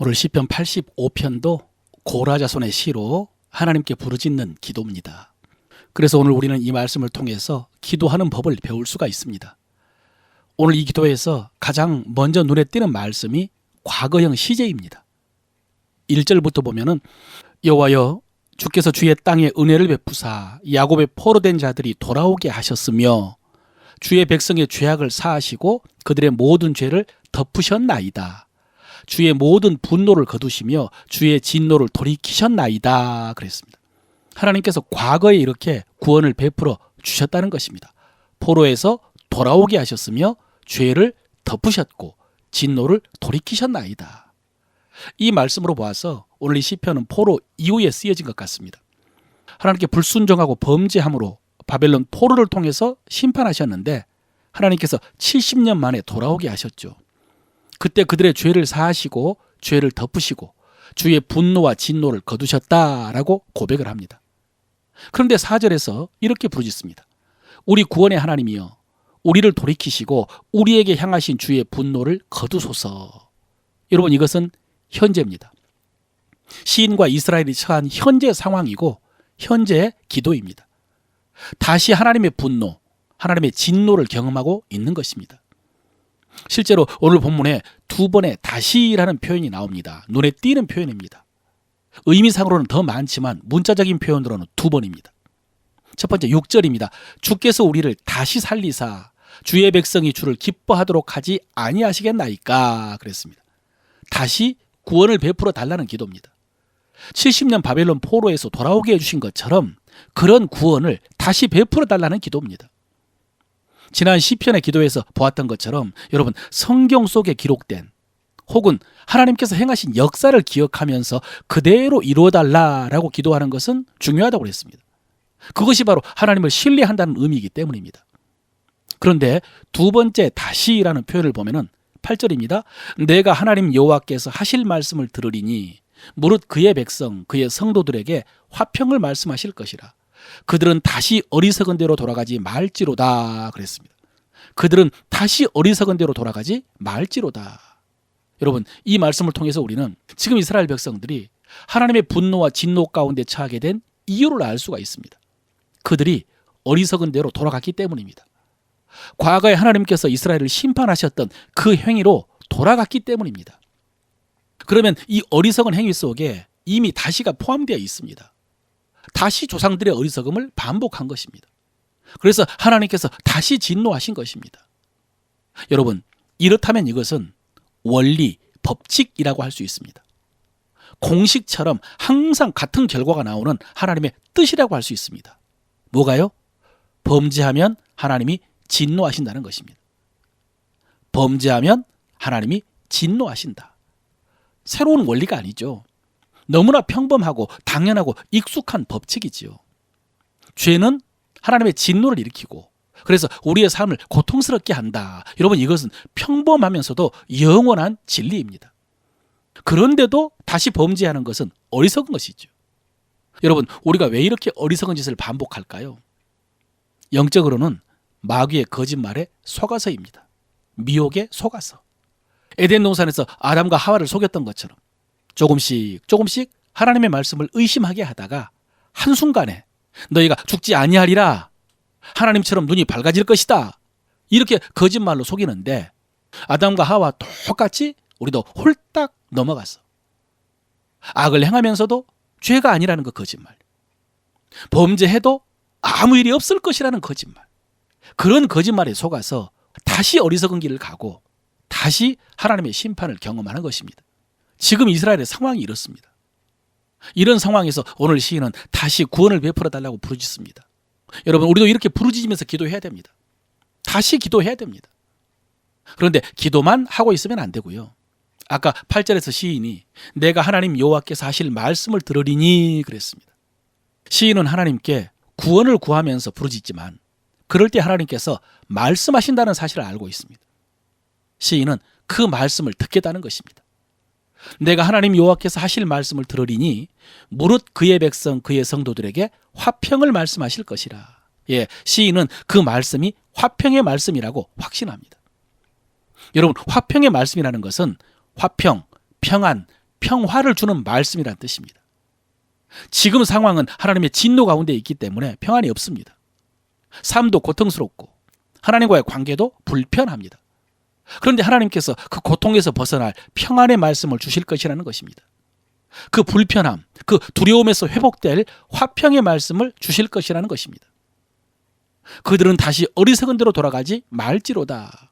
오늘 시편 85편도 고라자손의 시로 하나님께 부르짖는 기도입니다. 그래서 오늘 우리는 이 말씀을 통해서 기도하는 법을 배울 수가 있습니다. 오늘 이 기도에서 가장 먼저 눈에 띄는 말씀이 과거형 시제입니다. 1절부터 보면은 여호와여 주께서 주의 땅에 은혜를 베푸사 야곱의 포로된 자들이 돌아오게 하셨으며 주의 백성의 죄악을 사하시고 그들의 모든 죄를 덮으셨나이다. 주의 모든 분노를 거두시며 주의 진노를 돌이키셨나이다 그랬습니다. 하나님께서 과거에 이렇게 구원을 베풀어 주셨다는 것입니다. 포로에서 돌아오게 하셨으며 죄를 덮으셨고 진노를 돌이키셨나이다. 이 말씀으로 보아서 오늘 이 시편은 포로 이후에 쓰여진 것 같습니다. 하나님께 불순종하고 범죄함으로 바벨론 포로를 통해서 심판하셨는데 하나님께서 70년 만에 돌아오게 하셨죠. 그때 그들의 죄를 사하시고 죄를 덮으시고 주의 분노와 진노를 거두셨다라고 고백을 합니다. 그런데 4절에서 이렇게 부르짖습니다. 우리 구원의 하나님이여 우리를 돌이키시고 우리에게 향하신 주의 분노를 거두소서. 여러분 이것은 현재입니다. 시인과 이스라엘이 처한 현재 상황이고 현재의 기도입니다. 다시 하나님의 분노, 하나님의 진노를 경험하고 있는 것입니다. 실제로 오늘 본문에 두 번의 다시라는 표현이 나옵니다. 눈에 띄는 표현입니다. 의미상으로는 더 많지만 문자적인 표현으로는 두 번입니다. 첫 번째 6절입니다. 주께서 우리를 다시 살리사 주의 백성이 주를 기뻐하도록 하지 아니하시겠나이까 그랬습니다. 다시 구원을 베풀어 달라는 기도입니다. 70년 바벨론 포로에서 돌아오게 해주신 것처럼 그런 구원을 다시 베풀어 달라는 기도입니다. 지난 시편의 기도에서 보았던 것처럼 여러분 성경 속에 기록된 혹은 하나님께서 행하신 역사를 기억하면서 그대로 이루어달라라고 기도하는 것은 중요하다고 했습니다. 그것이 바로 하나님을 신뢰한다는 의미이기 때문입니다. 그런데 두 번째 다시라는 표현을 보면은 8절입니다. 내가 하나님 여호와께서 하실 말씀을 들으리니 무릇 그의 백성 그의 성도들에게 화평을 말씀하실 것이라. 그들은 다시 어리석은 대로 돌아가지 말지로다 그랬습니다. 그들은 다시 어리석은 대로 돌아가지 말지로다. 여러분 이 말씀을 통해서 우리는 지금 이스라엘 백성들이 하나님의 분노와 진노 가운데 처하게 된 이유를 알 수가 있습니다. 그들이 어리석은 대로 돌아갔기 때문입니다. 과거에 하나님께서 이스라엘을 심판하셨던 그 행위로 돌아갔기 때문입니다. 그러면 이 어리석은 행위 속에 이미 다시가 포함되어 있습니다. 다시 조상들의 어리석음을 반복한 것입니다. 그래서 하나님께서 다시 진노하신 것입니다. 여러분 이렇다면 이것은 원리, 법칙이라고 할 수 있습니다. 공식처럼 항상 같은 결과가 나오는 하나님의 뜻이라고 할 수 있습니다. 뭐가요? 범죄하면 하나님이 진노하신다는 것입니다. 범죄하면 하나님이 진노하신다. 새로운 원리가 아니죠. 너무나 평범하고 당연하고 익숙한 법칙이지요. 죄는 하나님의 진노를 일으키고 그래서 우리의 삶을 고통스럽게 한다. 여러분 이것은 평범하면서도 영원한 진리입니다. 그런데도 다시 범죄하는 것은 어리석은 것이죠. 여러분 우리가 왜 이렇게 어리석은 짓을 반복할까요? 영적으로는 마귀의 거짓말에 속아서입니다. 미혹에 속아서. 에덴 동산에서 아담과 하와를 속였던 것처럼 조금씩 하나님의 말씀을 의심하게 하다가 한순간에 너희가 죽지 아니하리라. 하나님처럼 눈이 밝아질 것이다. 이렇게 거짓말로 속이는데 아담과 하와 똑같이 우리도 홀딱 넘어갔어. 악을 행하면서도 죄가 아니라는 그 거짓말. 범죄해도 아무 일이 없을 것이라는 거짓말. 그런 거짓말에 속아서 다시 어리석은 길을 가고 다시 하나님의 심판을 경험하는 것입니다. 지금 이스라엘의 상황이 이렇습니다. 이런 상황에서 오늘 시인은 다시 구원을 베풀어 달라고 부르짖습니다. 여러분 우리도 이렇게 부르짖으면서 기도해야 됩니다. 다시 기도해야 됩니다. 그런데 기도만 하고 있으면 안 되고요. 아까 8절에서 시인이 내가 하나님 여호와께서 하실 말씀을 들으리니 그랬습니다. 시인은 하나님께 구원을 구하면서 부르짖지만 그럴 때 하나님께서 말씀하신다는 사실을 알고 있습니다. 시인은 그 말씀을 듣겠다는 것입니다. 내가 하나님 여호와께서 하실 말씀을 들으리니 무릇 그의 백성 그의 성도들에게 화평을 말씀하실 것이라. 예, 시인은 그 말씀이 화평의 말씀이라고 확신합니다. 여러분 화평의 말씀이라는 것은 화평, 평안, 평화를 주는 말씀이라는 뜻입니다. 지금 상황은 하나님의 진노 가운데 있기 때문에 평안이 없습니다. 삶도 고통스럽고 하나님과의 관계도 불편합니다. 그런데 하나님께서 그 고통에서 벗어날 평안의 말씀을 주실 것이라는 것입니다. 그 불편함, 그 두려움에서 회복될 화평의 말씀을 주실 것이라는 것입니다. 그들은 다시 어리석은 대로 돌아가지 말지로다.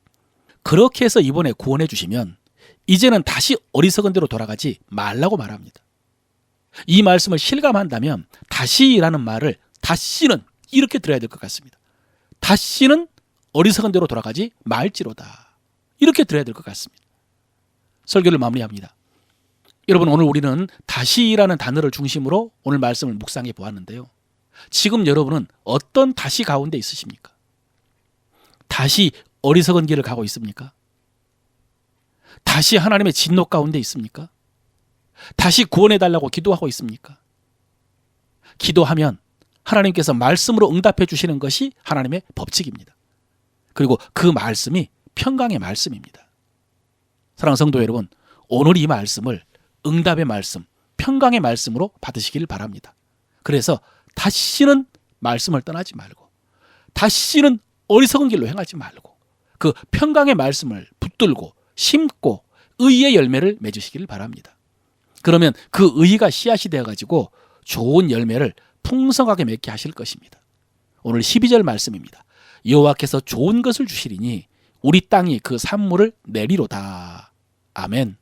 그렇게 해서 이번에 구원해 주시면 이제는 다시 어리석은 대로 돌아가지 말라고 말합니다. 이 말씀을 실감한다면 다시라는 말을 다시는 이렇게 들어야 될 것 같습니다. 다시는 어리석은 대로 돌아가지 말지로다. 이렇게 들어야 될 것 같습니다. 설교를 마무리합니다. 여러분, 오늘 우리는 다시라는 단어를 중심으로 오늘 말씀을 묵상해 보았는데요. 지금 여러분은 어떤 다시 가운데 있으십니까? 다시 어리석은 길을 가고 있습니까? 다시 하나님의 진노 가운데 있습니까? 다시 구원해 달라고 기도하고 있습니까? 기도하면 하나님께서 말씀으로 응답해 주시는 것이 하나님의 법칙입니다. 그리고 그 말씀이 평강의 말씀입니다. 사랑하는 성도 여러분, 오늘 이 말씀을 응답의 말씀, 평강의 말씀으로 받으시길 바랍니다. 그래서 다시는 말씀을 떠나지 말고, 다시는 어리석은 길로 행하지 말고, 그 평강의 말씀을 붙들고 심고 의의 열매를 맺으시길 바랍니다. 그러면 그 의가 씨앗이 되어가지고 좋은 열매를 풍성하게 맺게 하실 것입니다. 오늘 12절 말씀입니다. 여호와께서 좋은 것을 주시리니 우리 땅이 그 산물을 내리로다. 아멘.